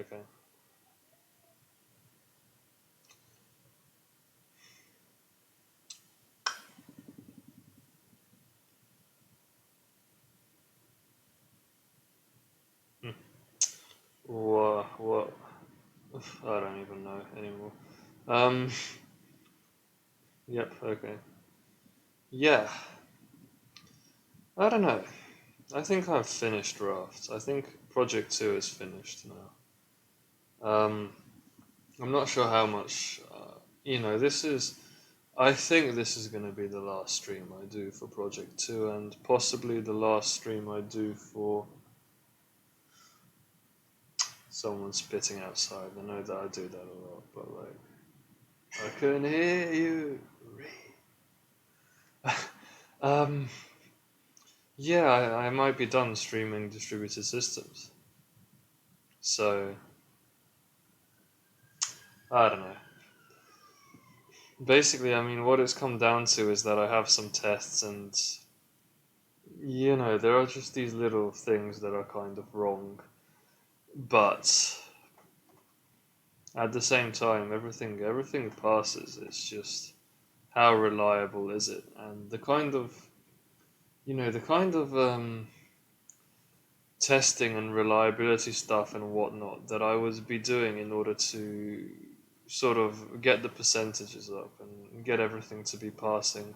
Okay. Hmm. What? I don't even know anymore. Um, yep, okay. Yeah, I don't know. I think I've finished Raft. I think Project 2 is finished now. I'm not sure how much, this is. I think this is going to be the last stream I do for Project 2, and possibly the last stream I do for someone spitting outside. I know that I do that a lot, but like, I can hear you. um, yeah, I might be done streaming distributed systems. So, I don't know. Basically, I mean, what it's come down to is that I have some tests, and there are just these little things that are kind of wrong. But at the same time, everything passes. It's just how reliable is it, and the kind of testing and reliability stuff and whatnot that I would be doing in order to sort of get the percentages up and get everything to be passing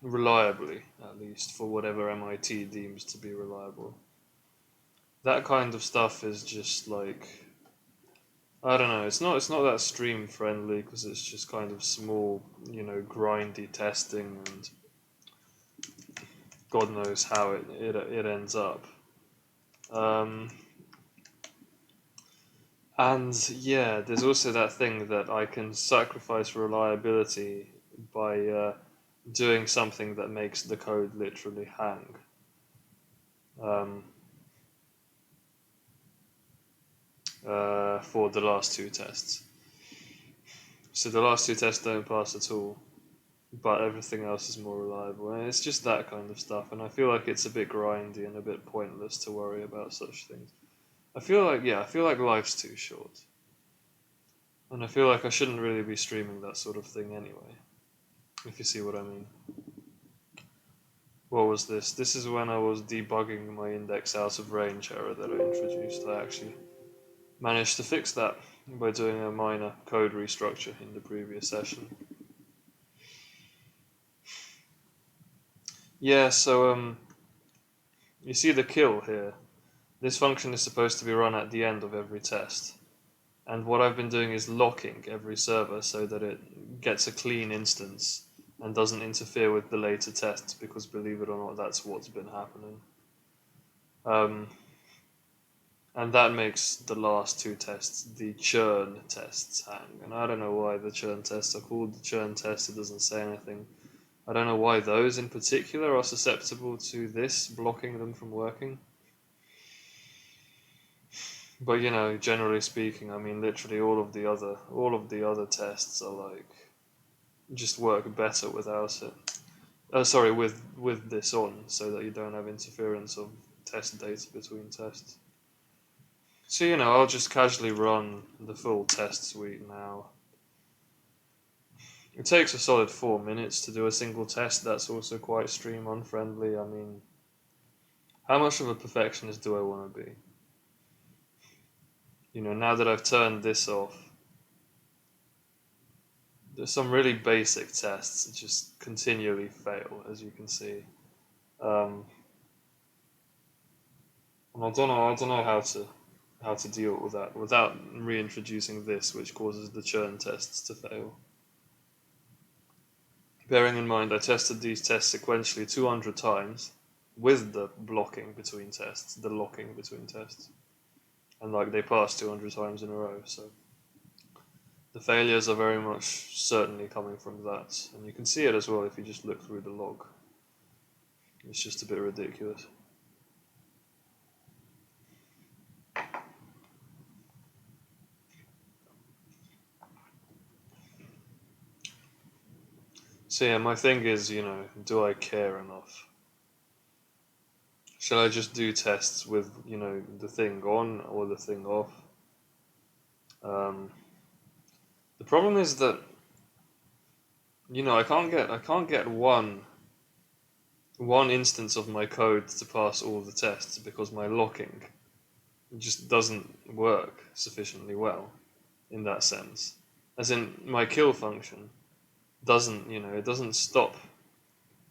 reliably, at least for whatever MIT deems to be reliable. That kind of stuff is just like, I don't know. It's not that stream friendly because it's just kind of small, grindy testing, and God knows how it ends up. Um, and yeah, there's also that thing that I can sacrifice reliability by doing something that makes the code literally hang. Um, for the last two tests. So the last two tests don't pass at all, but everything else is more reliable. And it's just that kind of stuff, and I feel like it's a bit grindy and a bit pointless to worry about such things. I feel like life's too short, and I feel like I shouldn't really be streaming that sort of thing anyway. If you see what I mean. What was this? This is when I was debugging my index out of range error that I introduced. I actually managed to fix that by doing a minor code restructure in the previous session. Yeah, so you see the kill here. This function is supposed to be run at the end of every test. And what I've been doing is locking every server so that it gets a clean instance and doesn't interfere with the later tests, because believe it or not, that's what's been happening. Um, and that makes the last two tests, the churn tests, hang. And I don't know why the churn tests are called the churn test, it doesn't say anything. I don't know why those in particular are susceptible to this blocking them from working. But generally speaking, I mean, literally all of the other tests are like just work better without it. Sorry, with this on, so that you don't have interference of test data between tests. So I'll just casually run the full test suite now. It takes a solid 4 minutes to do a single test. That's also quite stream unfriendly. I mean, how much of a perfectionist do I want to be? Now that I've turned this off, there's some really basic tests that just continually fail, as you can see. Um, and I don't know how to deal with that without reintroducing this, which causes the churn tests to fail. Bearing in mind, I tested these tests sequentially 200 times with the blocking between tests, the locking between tests, and like they passed 200 times in a row. So the failures are very much certainly coming from that, and you can see it as well if you just look through the log. It's just a bit ridiculous. So yeah, my thing is, do I care enough? Shall I just do tests with, the thing on or the thing off? Um, the problem is that I can't get one instance of my code to pass all the tests because my locking just doesn't work sufficiently well in that sense. As in, my kill function it doesn't stop.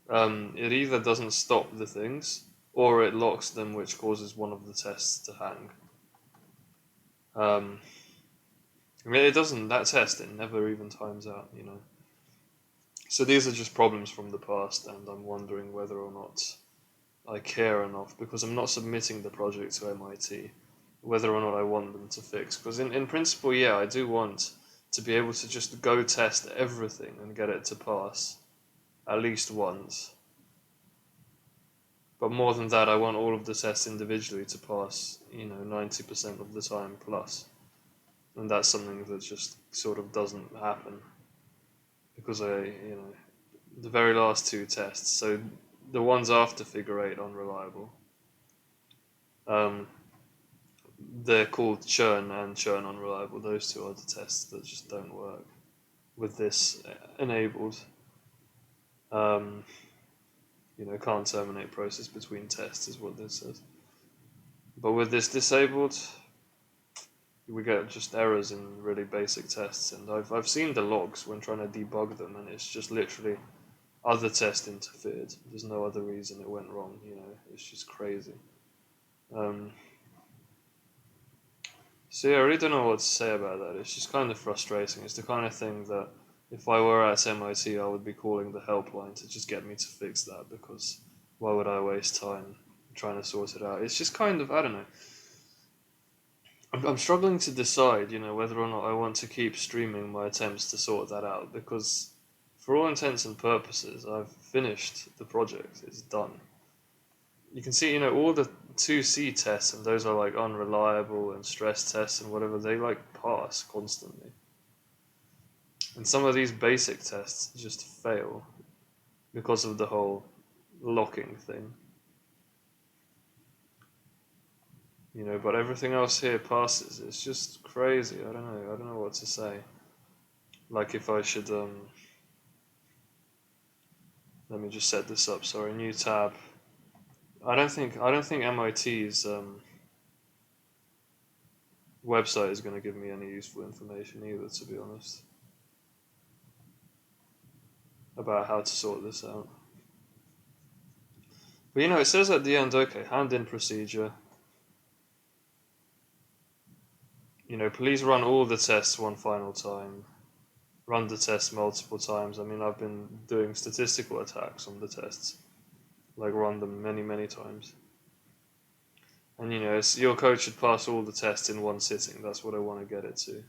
It either doesn't stop the things or it locks them, which causes one of the tests to hang. Um, I mean, it doesn't. That test, it never even times out. So these are just problems from the past, and I'm wondering whether or not I care enough because I'm not submitting the project to MIT, whether or not I want them to fix. Because in principle, yeah, I do want to be able to just go test everything and get it to pass at least once. But more than that, I want all of the tests individually to pass, 90% of the time plus. And that's something that just sort of doesn't happen because the very last two tests, so the ones after figure 8 unreliable, um, they're called churn and churn unreliable. Those two are the tests that just don't work with this enabled. Um, can't terminate process between tests is what this says. But with this disabled, we get just errors in really basic tests, and I've seen the logs when trying to debug them, and it's just literally other test interfered. There's no other reason it went wrong. It's just crazy. So yeah, I really don't know what to say about that. It's just kind of frustrating. It's the kind of thing that if I were at MIT, I would be calling the helpline to just get me to fix that, because why would I waste time trying to sort it out? It's just kind of, I don't know. I'm struggling to decide, whether or not I want to keep streaming my attempts to sort that out, because for all intents and purposes, I've finished the project. It's done. You can see, all the 2C tests, and those are like unreliable and stress tests and whatever, they like pass constantly. And some of these basic tests just fail because of the whole locking thing. But everything else here passes. It's just crazy. I don't know what to say. Like if I should let me just set this up. Sorry, new tab. I don't think MIT's website is going to give me any useful information either, to be honest, about how to sort this out. But it says at the end, okay, hand in procedure. Please run all the tests one final time. Run the tests multiple times. I mean, I've been doing statistical attacks on the tests, like run them many, many times. And your code should pass all the tests in one sitting. That's what I want to get it to.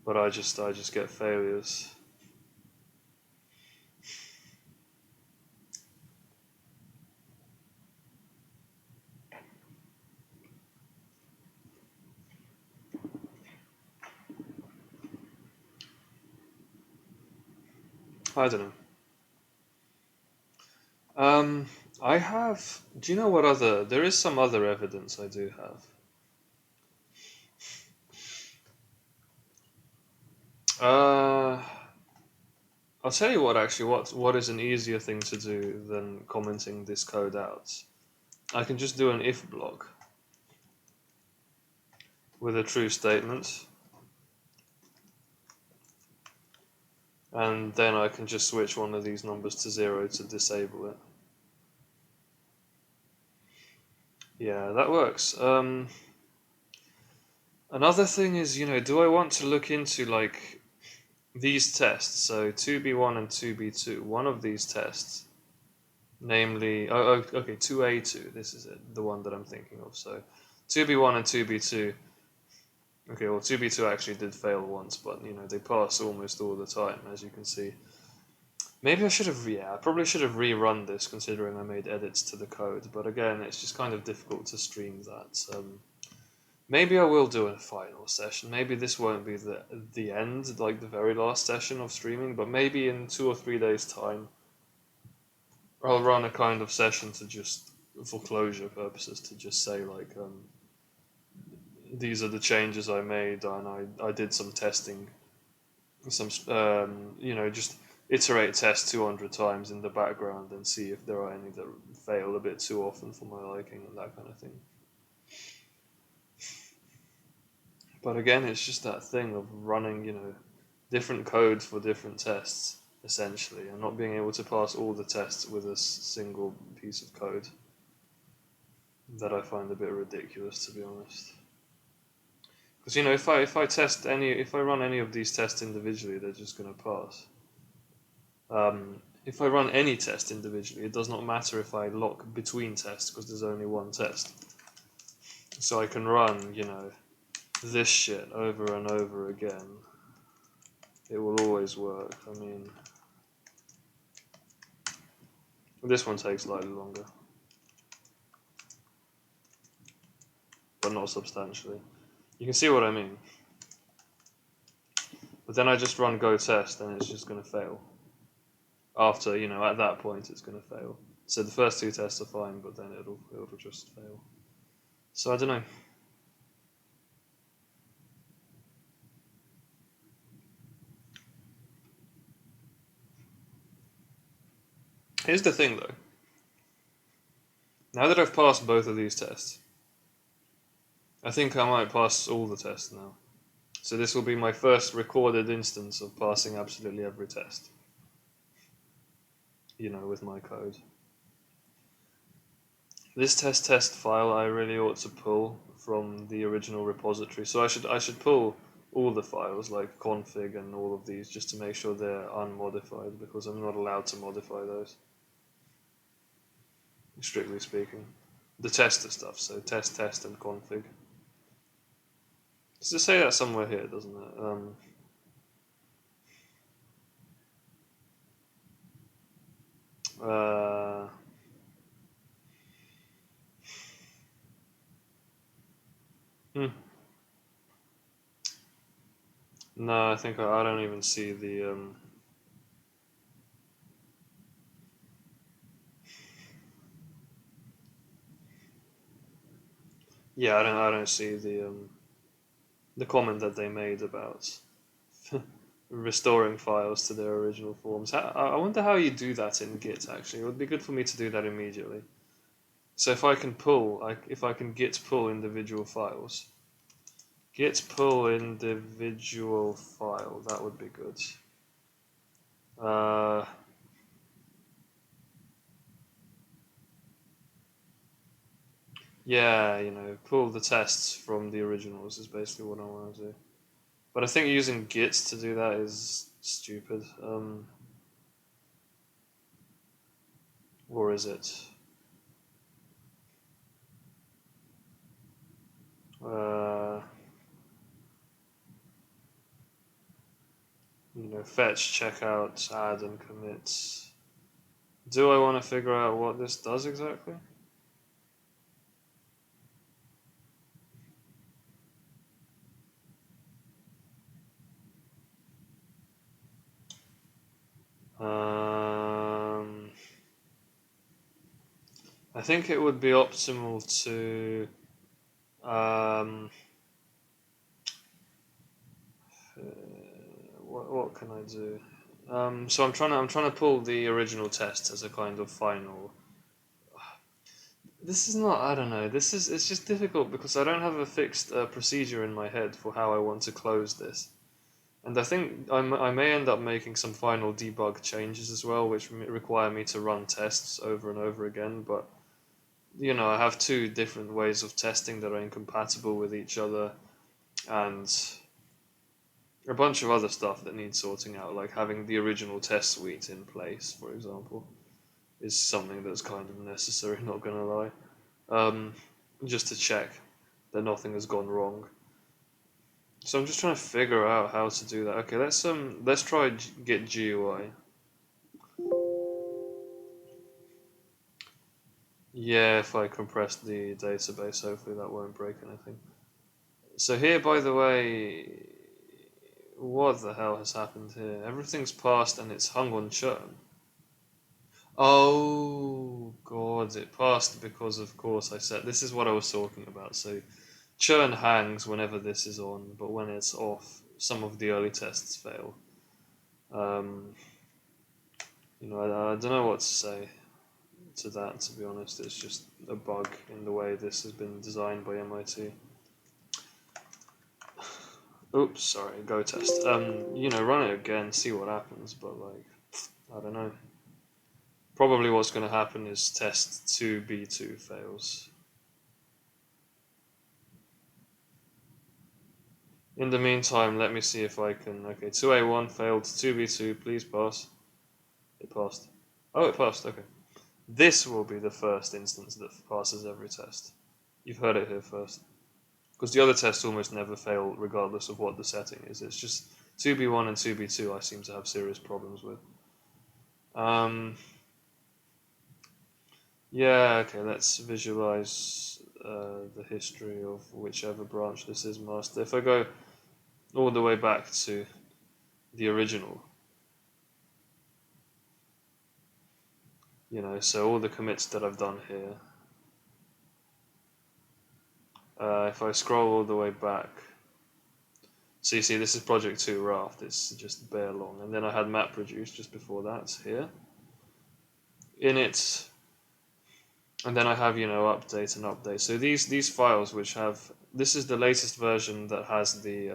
But I just get failures. I don't know. I have. Do you know what other? There is some other evidence I do have. I'll tell you what. Actually, what is an easier thing to do than commenting this code out? I can just do an if block with a true statement, and then I can just switch one of these numbers to 0 to disable it. Yeah, that works. Another thing is, do I want to look into like these tests? So 2B1 and 2B2, one of these tests, namely, okay, 2A2, this is it, the one that I'm thinking of. So 2B1 and 2B2, okay, well 2B2 actually did fail once, but they pass almost all the time, as you can see. Maybe I probably should have rerun this considering I made edits to the code, but again, it's just kind of difficult to stream that. Maybe I will do a final session. Maybe this won't be the end, like the very last session of streaming, but maybe in 2 or 3 days' time, I'll run a kind of session to just for closure purposes to just say like, these are the changes I made, and I did some testing, some just iterate test 200 times in the background and see if there are any that fail a bit too often for my liking and that kind of thing. But again, it's just that thing of running, different code for different tests, essentially, and not being able to pass all the tests with a single piece of code that I find a bit ridiculous, to be honest. Because if I run any of these tests individually, they're just going to pass. If I run any test individually, it does not matter if I lock between tests because there's only one test. So I can run, this shit over and over again. It will always work. I mean, this one takes slightly longer, but not substantially. You can see what I mean. But then I just run go test and it's just going to fail. After, at that point it's going to fail. So the first two tests are fine, but then it'll just fail. So I don't know. Here's the thing though. Now that I've passed both of these tests, I think I might pass all the tests now. So this will be my first recorded instance of passing absolutely every test. With my code. This test file I really ought to pull from the original repository. So I should pull all the files like config and all of these just to make sure they're unmodified, because I'm not allowed to modify those, strictly speaking. The tester stuff, so test and config. Does it say that somewhere here, doesn't it? No, I think I don't even see the yeah, I don't see the comment that they made about restoring files to their original forms. I wonder how you do that in Git. Actually, it would be good for me to do that immediately. So if I can git pull individual files, git pull individual file, that would be good. Yeah, pull the tests from the originals is basically what I want to do. But I think using git to do that is stupid. Or is it? Fetch, checkout, add, and commit. Do I want to figure out what this does exactly? I think it would be optimal to what can I do? So I'm trying to pull the original test as a kind of final. This is not, I don't know. It's just difficult because I don't have a fixed procedure in my head for how I want to close this. And I think I may end up making some final debug changes as well, which require me to run tests over and over again. But I have two different ways of testing that are incompatible with each other, and a bunch of other stuff that needs sorting out, like having the original test suite in place, for example, is something that's kind of necessary, not gonna lie, just to check that nothing has gone wrong. So I'm just trying to figure out how to do that. Okay, let's try git GUI. Yeah, if I compress the database, hopefully that won't break anything. So here, by the way, what the hell has happened here? Everything's passed and it's hung on churn. Oh god, it passed because of course I said this is what I was talking about. So churn hangs whenever this is on, but when it's off, some of the early tests fail. I don't know what to say to that, to be honest. It's just a bug in the way this has been designed by MIT. Oops, sorry, go test. Run it again, see what happens, but I don't know. Probably what's going to happen is test 2B2 fails. In the meantime, let me see if I can. Okay, 2A1 failed, 2B2, please pass. It passed. Oh, it passed, okay. This will be the first instance that passes every test. You've heard it here first. Because the other tests almost never fail regardless of what the setting is. It's just 2B1 and 2B2 I seem to have serious problems with. Yeah, okay, let's visualize the history of whichever branch this is master. If I go all the way back to the original, so all the commits that I've done here, if I scroll all the way back, so you see this is project 2 Raft, it's just bare long, and then I had MapReduce just before that here, in it, and then I have, update and update. So these files which have, this is the latest version that has the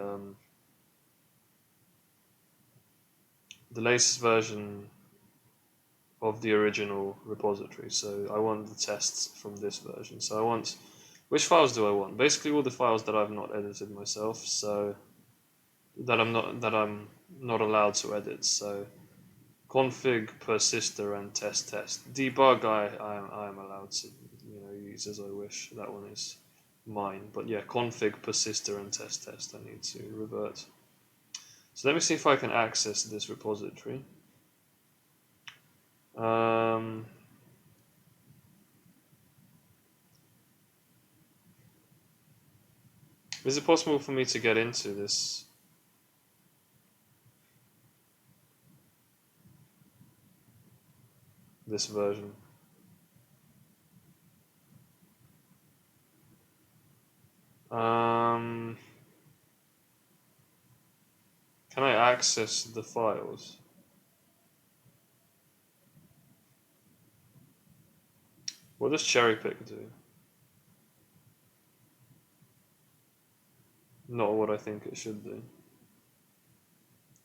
latest version of the original repository. So I want the tests from this version. So I want, which files do I want? Basically all the files that I've not edited myself, so that I'm not allowed to edit. So config, persister, and test. Debug I am allowed to use as I wish. That one is mine. But yeah, config, persister, and test I need to revert. So let me see if I can access this repository. Is it possible for me to get into this version? Can I access the files? What does cherry pick do? Not what I think it should do.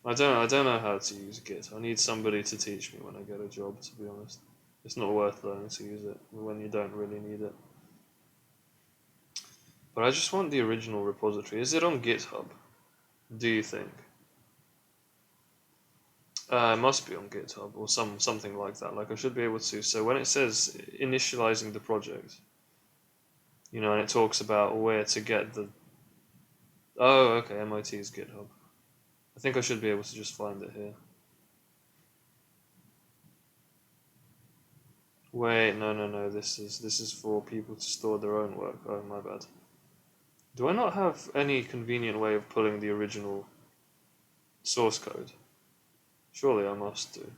I don't know how to use Git. I need somebody to teach me when I get a job, to be honest. It's not worth learning to use it when you don't really need it. But I just want the original repository. Is it on GitHub? Do you think? It must be on GitHub or something like that. Like I should be able to. So when it says initializing the project, and it talks about where to get the. Oh, okay, MIT's GitHub. I think I should be able to just find it here. Wait, no. This is for people to store their own work. Oh, my bad. Do I not have any convenient way of pulling the original source code? Surely I must do.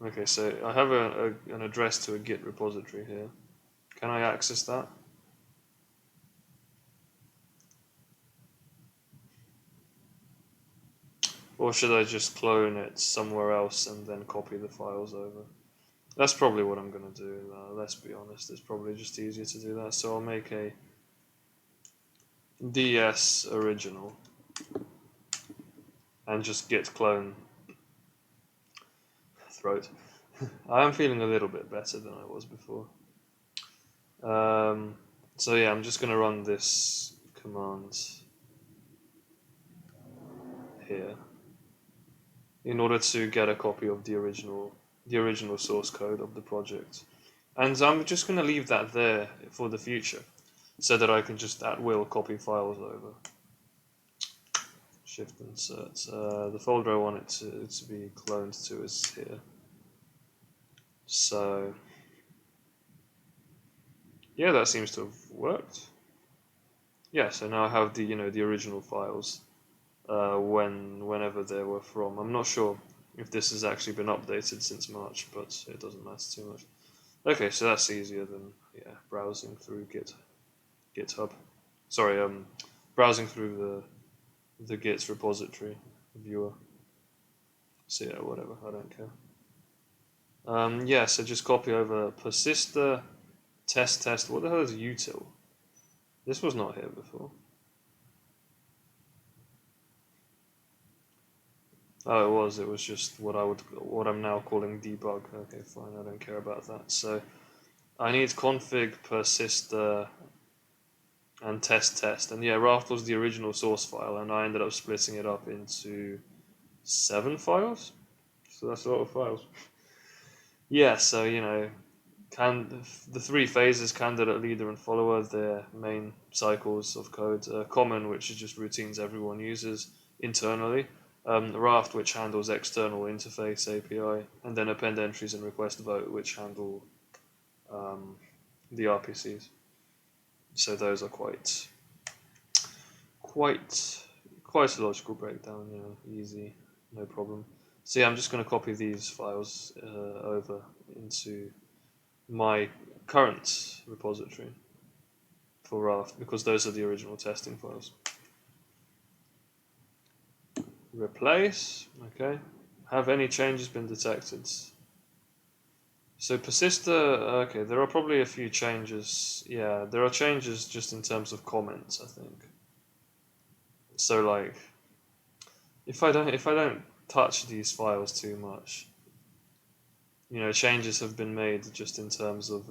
Okay, so I have an address to a Git repository here. Can I access that? Or should I just clone it somewhere else and then copy the files over? That's probably what I'm going to do. Let's be honest, it's probably just easier to do that. So I'll make a ds original and just git clone throat. I am feeling a little bit better than I was before. So yeah, I'm just going to run this command here in order to get a copy of the original source code of the project. And I'm just going to leave that there for the future so that I can just at will copy files over. Shift insert. The folder I want it to be cloned to is here. So yeah, that seems to have worked. Yeah, so now I have the the original files whenever they were from. I'm not sure if this has actually been updated since March, but it doesn't matter too much. Okay, so that's easier than browsing through GitHub. Sorry, browsing through the Git's repository viewer. So yeah, whatever, I don't care. So just copy over persister test. What the hell is util? This was not here before. Oh, it was. It was just what I'm now calling debug. Okay, fine. I don't care about that. So I need config persister and test, and yeah, Raft was the original source file, and I ended up splitting it up into 7 files. So that's a lot of files. Yeah. So the 3 phases, candidate, leader, and follower, their main cycles of code. Common, which is just routines everyone uses internally. Raft, which handles external interface API, and then append entries and request vote, which handle the RPCs. So those are quite a logical breakdown. Easy, no problem. So yeah, I'm just going to copy these files over into my current repository for Raft, because those are the original testing files. Replace, okay. Have any changes been detected? So persister, okay, there are probably a few changes. Yeah, there are changes just in terms of comments, I think. So like, if I don't touch these files too much, changes have been made just in terms of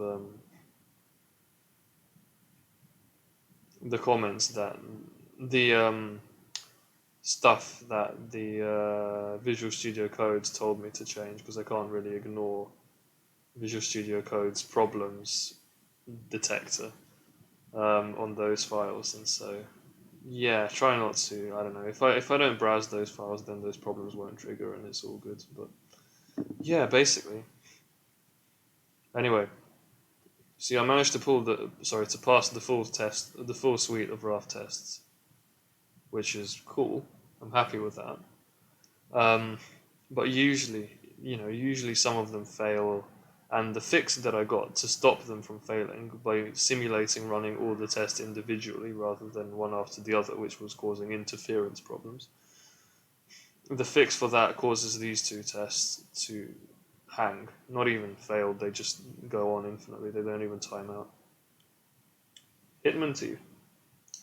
the comments, that the stuff that the Visual Studio Code's told me to change, because I can't really ignore Visual Studio Code's problems detector on those files, and so yeah, try not to. I don't know, if I don't browse those files, then those problems won't trigger, and it's all good. But yeah, basically. Anyway, see, I managed to pass the full suite of Raft tests, which is cool. I'm happy with that. But usually some of them fail, and the fix that I got to stop them from failing by simulating running all the tests individually rather than one after the other, which was causing interference problems. The fix for that causes these 2 tests to hang. Not even failed, they just go on infinitely, they don't even time out. Hitman Teeth,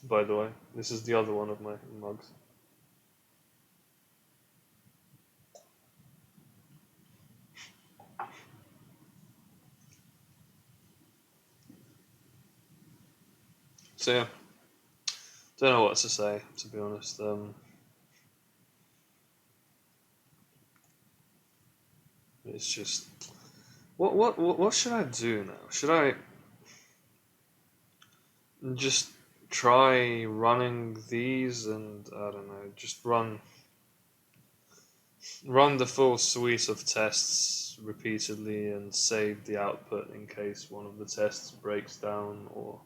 by the way. This is the other one of my mugs. So yeah, don't know what to say, to be honest. It's just, what should I do now? Should I just try running these, and I don't know, just run the full suite of tests repeatedly and save the output in case one of the tests breaks down, or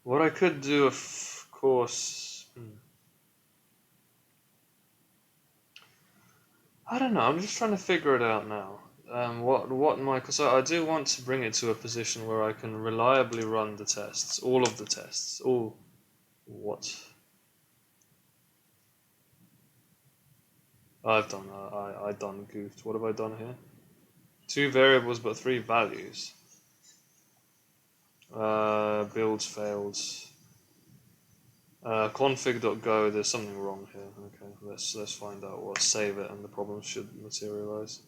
what I could do, of course. I don't know. I'm just trying to figure it out now. Because I do want to bring it to a position where I can reliably run the tests, all of the tests, all what I've done. I done goofed. What have I done here? 2 variables but 3 values. Builds failed. Config.go. There's something wrong here. Okay, let's find out what. Save it, and the problems should materialize.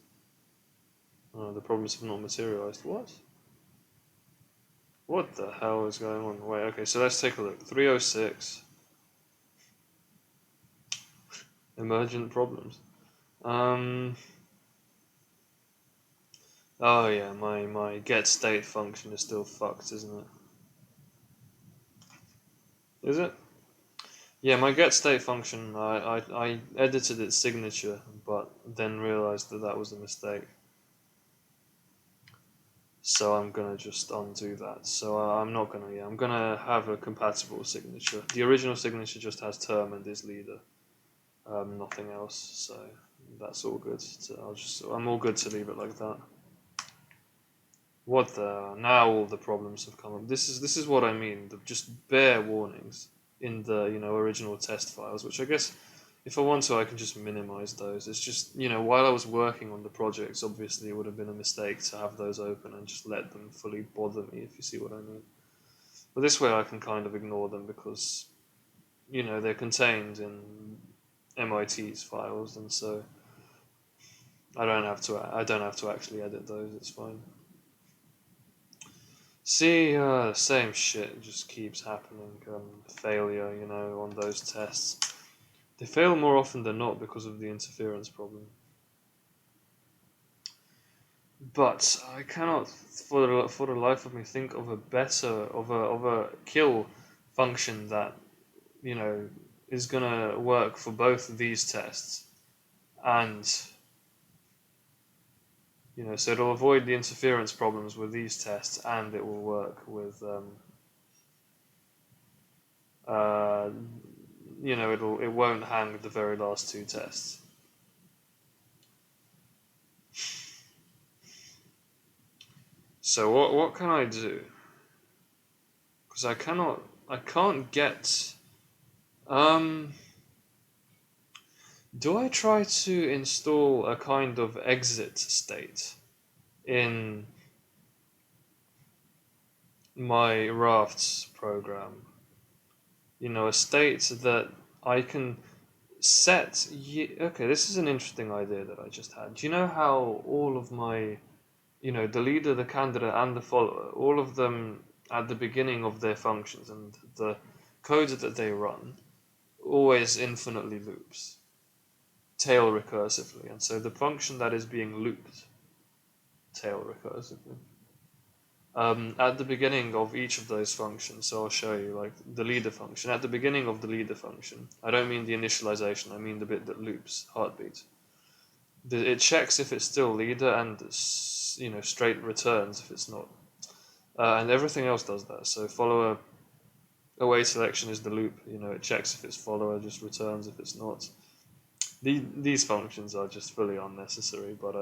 The problems have not materialized. What? What the hell is going on? Wait, okay, so let's take a look. 306. Emergent problems. Oh yeah, my get state function is still fucked, isn't it? Is it? Yeah, my get state function, I edited its signature, but then realized that was a mistake. So I'm gonna just undo that. So I'm not gonna. Yeah, I'm gonna have a compatible signature. The original signature just has term and is leader, nothing else. So that's all good. So I'm all good to leave it like that. What the? Now all the problems have come up. This is what I mean. Just bare warnings in the original test files, which I guess if I want to, I can just minimize those. It's just while I was working on the projects, obviously it would have been a mistake to have those open and just let them fully bother me, if you see what I mean. But this way I can kind of ignore them because they're contained in MIT's files, and so I don't have to actually edit those. It's fine. See, same shit just keeps happening. Failure, on those tests. They fail more often than not because of the interference problem. But I cannot, for the life of me, think of a better of a kill function that is gonna work for both of these tests, and so it'll avoid the interference problems with these tests, and it will work with uh, it won't hang the very last two tests. So what can I do? Because I can't get. Um, do I try to install a kind of exit state in my Rafts program? A state that I can set. Okay, this is an interesting idea that I just had. Do you know how all of my the leader, the candidate, and the follower, all of them at the beginning of their functions and the code that they run always infinitely loops, tail recursively. And so the function that is being looped tail recursively. At the beginning of each of those functions, so I'll show you, like the leader function. At the beginning of the leader function, I don't mean the initialization, I mean the bit that loops heartbeat. It checks if it's still leader and straight returns if it's not. And everything else does that. So follower await selection is the loop. It checks if it's follower, just returns if it's not. These functions are just fully unnecessary, but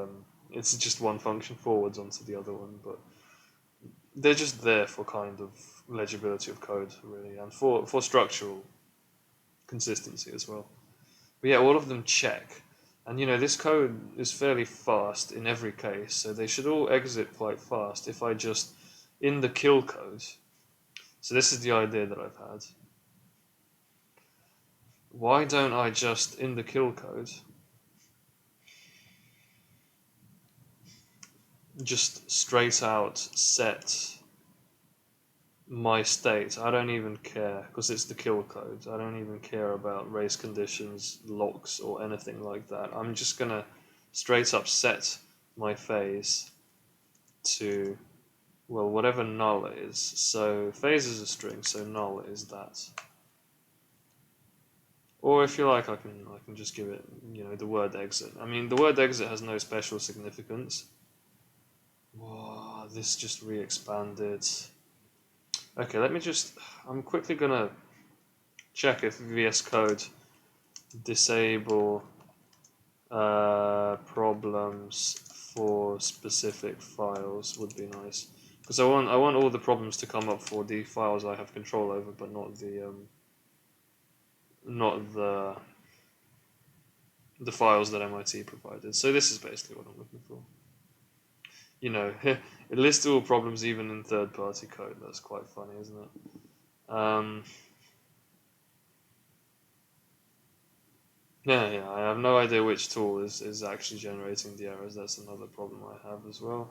it's just one function forwards onto the other one. But they're just there for kind of legibility of code, really, and for structural consistency as well. But yeah, all of them check. And this code is fairly fast in every case, so they should all exit quite fast if I just, in the kill code, so this is the idea that I've had. Why don't I just, in the kill code, just straight out set my state? I don't even care, because it's the kill code. I don't even care about race conditions, locks, or anything like that. I'm just going to straight up set my phase to, well, whatever null is. So phase is a string, so null is that. Or if you like, I can just give it, the word exit. I mean, the word exit has no special significance. Whoa, this just re-expanded. Okay, I'm quickly gonna check if VS Code disable problems for specific files would be nice, because I want all the problems to come up for the files I have control over, but not the files that MIT provided. So this is basically what I'm looking for. It lists all problems even in third-party code. That's quite funny, isn't it? Yeah. I have no idea which tool is actually generating the errors. That's another problem I have as well.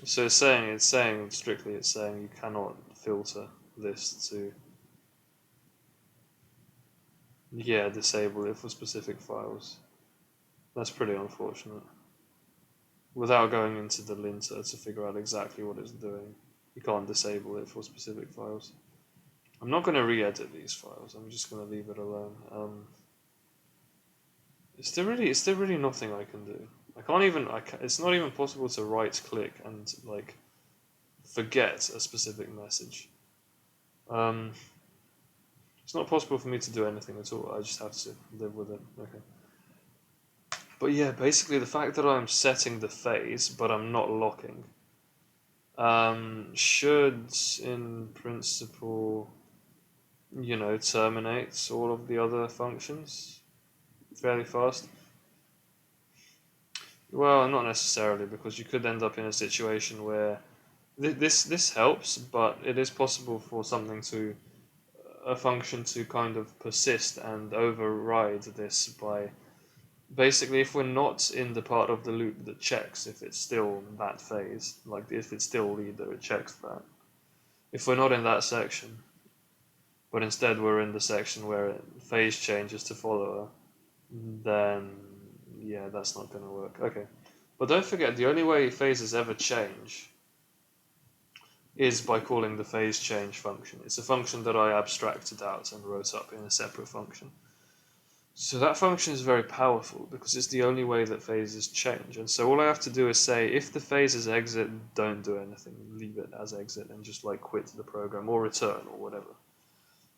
So it's saying you cannot filter this to disable it for specific files. That's pretty unfortunate. Without going into the linter to figure out exactly what it's doing, you can't disable it for specific files. I'm not going to re-edit these files. I'm just going to leave it alone. Is there really nothing I can do? I can't even. It's not even possible to right click and like forget a specific message. Um, it's not possible for me to do anything at all. I just have to live with it. Okay. But yeah, basically the fact that I'm setting the phase, but I'm not locking, should in principle, terminate all of the other functions fairly fast. Well, not necessarily, because you could end up in a situation where this helps, but it is possible for something to a function to kind of persist and override this by basically if we're not in the part of the loop that checks if it's still that phase, like if it's still leader, it checks that. If we're not in that section, but instead we're in the section where phase changes to follower, then yeah, that's not going to work. Okay. But don't forget, the only way phases ever change is by calling the phase change function. It's a function that I abstracted out and wrote up in a separate function. So that function is very powerful because it's the only way that phases change. And so all I have to do is say, if the phase is exit, don't do anything. Leave it as exit and just like quit the program or return or whatever.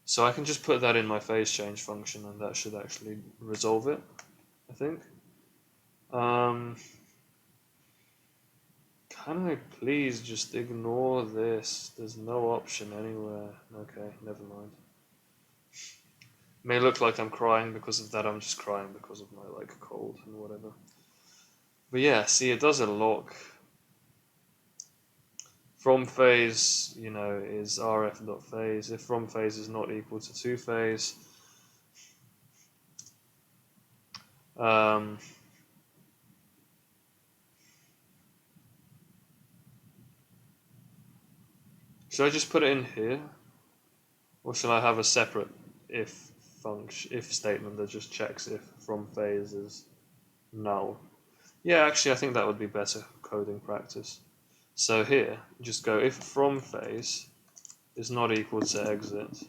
So I can just put that in my phase change function and that should actually resolve it, I think. Can I please just ignore this? There's no option anywhere. Okay, never mind. May look like I'm crying because of that. I'm just crying because of my like cold and whatever. But yeah, see, it does a lock. From phase, is rf.phase. If from phase is not equal to to phase, um, should I just put it in here, or should I have a separate if function, if statement that just checks if from phase is null? Yeah, actually, I think that would be better coding practice. So here, just go if from phase is not equal to exit,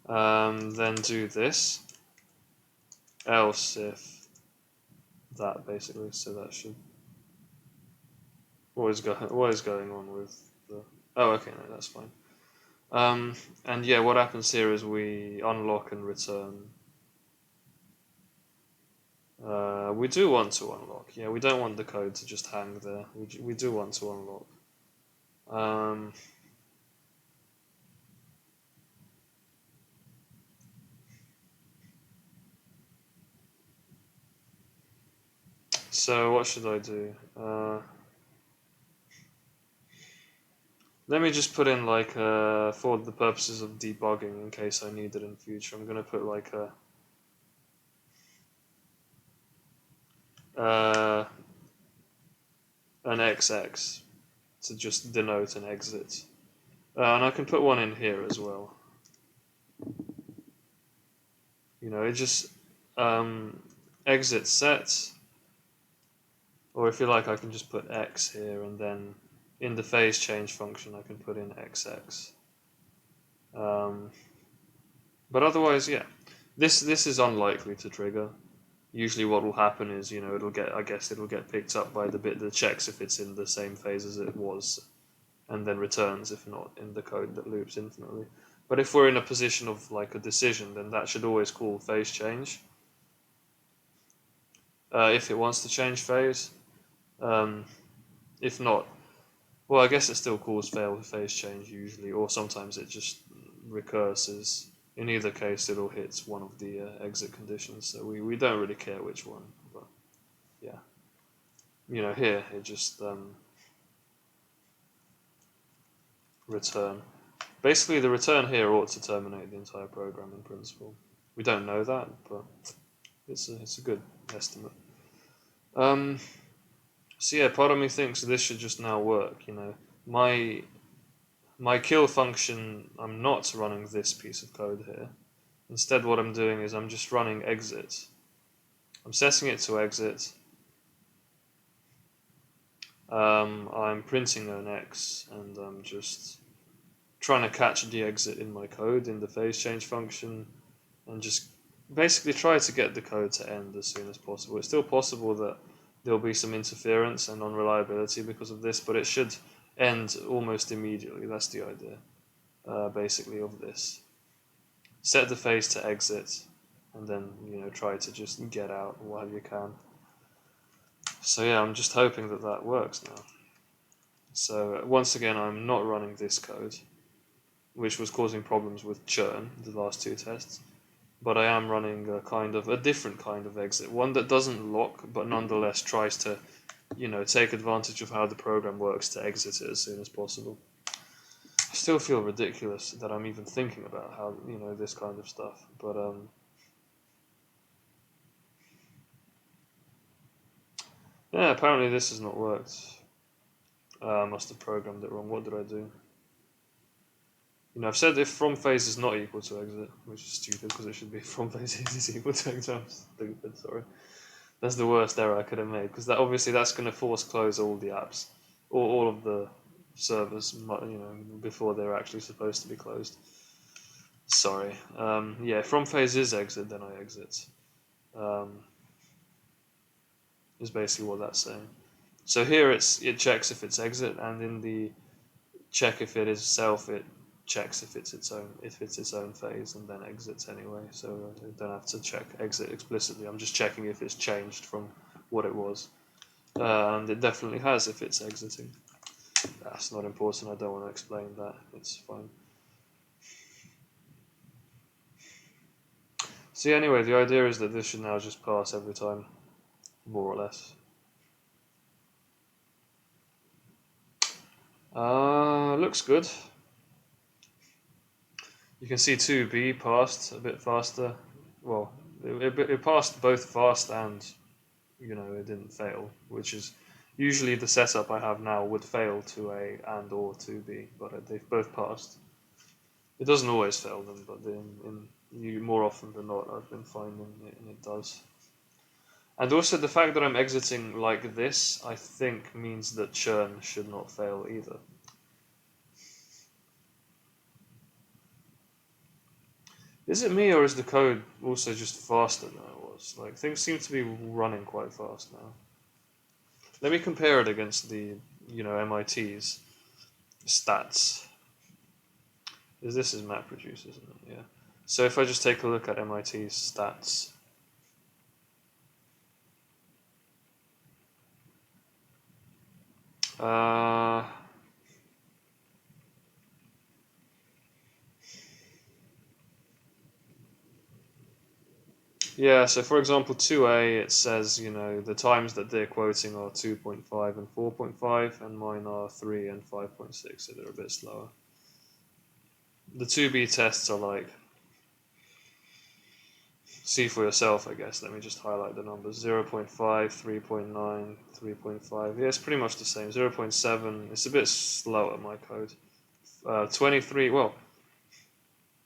then do this, else if that basically. So that should. What is going on with the? Oh, okay, no, that's fine. And yeah, what happens here is we unlock and return. We do want to unlock. Yeah, we don't want the code to just hang there. We do want to unlock. So what should I do? Let me just put in like for the purposes of debugging in case I need it in future. I'm gonna put like an XX to just denote an exit, and I can put one in here as well. It just exit set, or if you like, I can just put X here, and then in the phase change function, I can put in XX. But otherwise, yeah, this is unlikely to trigger. Usually, what will happen is, I guess it'll get picked up by the bit that checks if it's in the same phase as it was, and then returns if not in the code that loops infinitely. But if we're in a position of like a decision, then that should always call phase change. If it wants to change phase. If not, well, I guess it still calls fail phase change usually, or sometimes it just recurses. In either case, it'll hit one of the exit conditions, so we don't really care which one. But yeah, here it just return. Basically, the return here ought to terminate the entire program in principle. We don't know that, but it's a good estimate. So yeah, part of me thinks this should just now work. My kill function, I'm not running this piece of code here. Instead, what I'm doing is I'm just running exit. I'm setting it to exit. I'm printing an X, and I'm just trying to catch the exit in my code in the phase change function. and just basically try to get the code to end as soon as possible. It's still possible that there'll be some interference and unreliability because of this, but it should end almost immediately. That's the idea, basically, of this. Set the phase to exit, and then try to just get out while you can. So yeah, I'm just hoping that that works now. So once again, I'm not running this code, which was causing problems with churn the last two tests, but I am running a different kind of exit, one that doesn't lock, but nonetheless tries to, take advantage of how the program works to exit it as soon as possible. I still feel ridiculous that I'm even thinking about how, this kind of stuff, but yeah, apparently this has not worked. I must have programmed it wrong. What did I do? I've said if from phase is not equal to exit, which is stupid because it should be from phase is equal to exit. I'm stupid, sorry. That's the worst error I could have made, because that's going to force close all the apps, or all of the servers, before they're actually supposed to be closed. Sorry. Yeah, from phase is exit, then I exit. Is basically what that's saying. So here it checks if it's exit, and in the check if it is self, it checks if it's its own phase, and then exits anyway. So I don't have to check exit explicitly. I'm just checking if it's changed from what it was, and it definitely has if it's exiting. That's not important. I don't want to explain that. It's fine. So anyway, the idea is that this should now just pass every time, more or less. Looks good. You can see 2B passed a bit faster. Well, it passed both fast and, it didn't fail, which is usually the setup I have now would fail to A and or 2B, but they've both passed. It doesn't always fail them, but more often than not, I've been finding it, and it does. And also the fact that I'm exiting like this, I think means that churn should not fail either. Is it me, or is the code also just faster than it was? Like, things seem to be running quite fast now. Let me compare it against the, MIT's stats. This is MapReduce, isn't it? Yeah. So if I just take a look at MIT's stats. Yeah, so for example, 2A, it says, the times that they're quoting are 2.5 and 4.5, and mine are 3 and 5.6, so they're a bit slower. The 2B tests are like, see for yourself, I guess. Let me just highlight the numbers. 0.5, 3.9, 3.5. Yeah, it's pretty much the same. 0.7, it's a bit slower, my code. 23, well,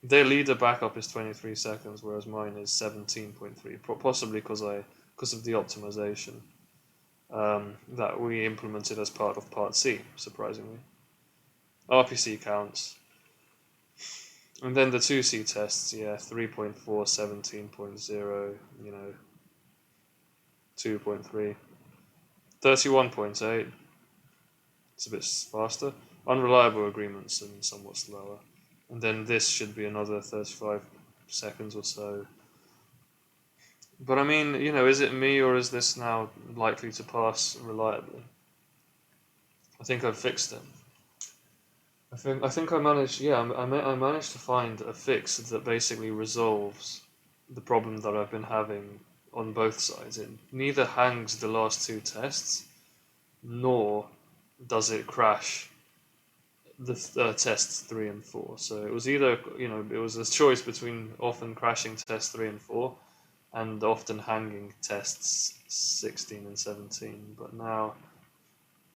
their leader backup is 23 seconds, whereas mine is 17.3, possibly because of the optimization that we implemented as part of Part C, surprisingly. RPC counts. And then the 2C tests, yeah, 3.4, 17.0, 2.3, 31.8. It's a bit faster. Unreliable agreements and somewhat slower. And then this should be another 35 seconds or so. But I mean, is it me, or is this now likely to pass reliably? I think I've fixed it. I think I managed. Yeah, I managed to find a fix that basically resolves the problem that I've been having on both sides. It neither hangs the last two tests, nor does it crash the tests 3 and 4. So it was either, it was a choice between often crashing tests 3 and 4 and often hanging tests 16 and 17. But now